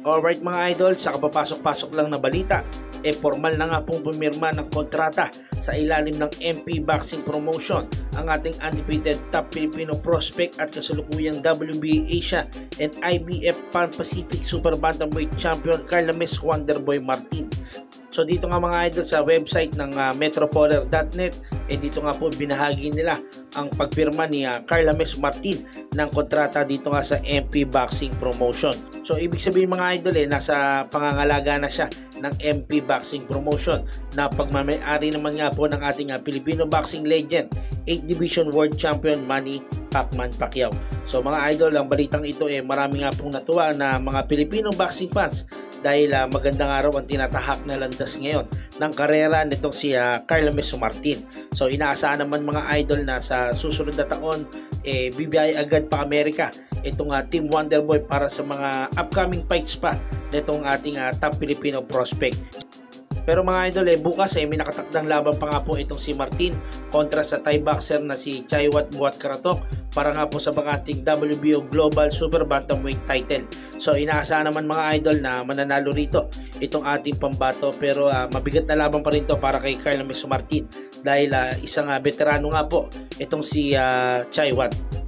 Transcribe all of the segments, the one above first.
Alright mga idol, sa kapapasok-pasok lang na balita, formal na nga pong pumirma ng kontrata sa ilalim ng MP Boxing Promotion ang ating undefeated top Filipino prospect at kasalukuyang WBA Asia and IBF Pan Pacific Super Bantamweight Champion Carlames Wonderboy Martin. So dito nga mga idol sa website ng metropoler.net, dito nga po binahagi nila ang pagpirma ni Carlames Martin ng kontrata dito nga sa MP Boxing Promotion. So ibig sabihin mga idol nasa pangangalaga na siya ng MP Boxing Promotion na pagmamay-ari naman nga po ng ating Filipino boxing legend, 8th Division World Champion Manny Pacquiao. So mga idol, ang balitang ito marami nga pong natuwa na mga Filipino boxing fans dahil magandang araw ang tinatahak na landas ngayon ng karera nitong si Carlames Martin. So inaasahan naman mga idol na sa susunod na taon bibiyay agad pa Amerika itong Team Wonderboy para sa mga upcoming fights pa nitong ating top Filipino prospect. Pero mga idol, bukas may nakatakdang laban pa nga po itong si Martin kontra sa Thai boxer na si Chaiwat Buatkaratok para nga po sa bakanting WBO Global Super Bantamweight title. So inaasahan naman mga idol na mananalo rito itong ating pambato, pero mabigat na laban pa rin to para kay Carlames Martin dahil isang veterano nga po itong si Chaiwat.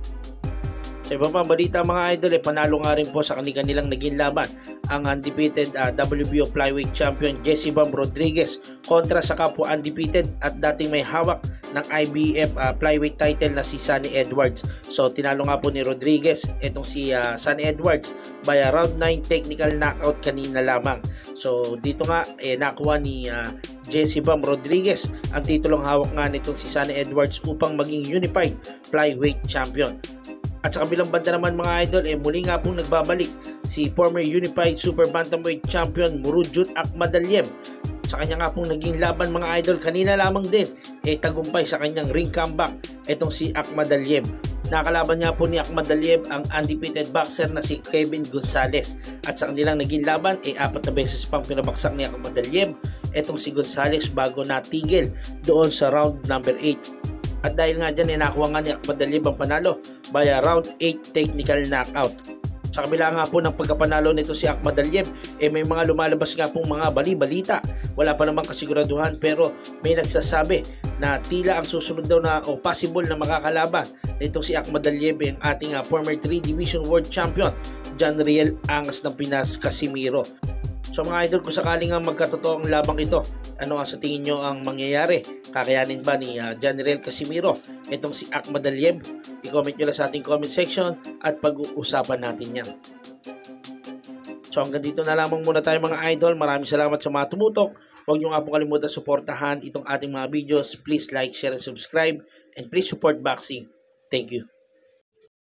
Sa iba pa balita mga idol, panalo nga rin po sa kanilang naging laban ang undefeated WBO Flyweight Champion Jesse Bam Rodriguez kontra sa kapwa undefeated at dating may hawak ng IBF Flyweight title na si Sunny Edwards. So tinalo nga po ni Rodriguez itong si Sunny Edwards by a round 9 technical knockout kanina lamang. So dito nga nakuha ni Jesse Bam Rodriguez ang titulong hawak nga nitong si Sunny Edwards upang maging unified flyweight champion. At sa kabilang banda naman mga idol, muli nga pong nagbabalik si former Unified Super Bantamweight Champion Murodjun Akhmadaliev. Sa kanya nga pong naging laban mga idol kanina lamang din, tagumpay sa kanyang ring comeback itong si Akhmadaliev. Nakalaban nga po ni Akhmadaliev ang undefeated boxer na si Kevin Gonzalez. At sa kanilang naging laban, 4 na beses pang pinabaksak ni Akhmadaliev itong si Gonzalez bago natigil doon sa round number 8. At dahil nga dyan, nakuha nga ni Akhmadaliev ang panalo by a round 8 technical knockout. Sa kabila nga po ng pagkapanalo nito si Akhmadaliev, may mga lumalabas nga pong mga bali-balita. Wala pa namang kasiguraduhan pero may nagsasabi na tila ang susunod daw na o possible na makakalaban nito si Akhmadaliev ang ating former 3 Division World Champion John Riel Angas ng Pinas Casimiro. So mga idol, kung sakaling nga magkatotoo ang labang ito, ano sa tingin nyo ang mangyayari? Kakayanin ba ni John Riel Casimiro itong si Akhmadaliev? I-comment nyo lang sa ating comment section at pag-uusapan natin yan. So hanggang dito na lamang muna tayo mga idol. Maraming salamat sa mga tumutok. Huwag nyo nga po kalimutan suportahan itong ating mga videos. Please like, share, and subscribe. And please support boxing. Thank you.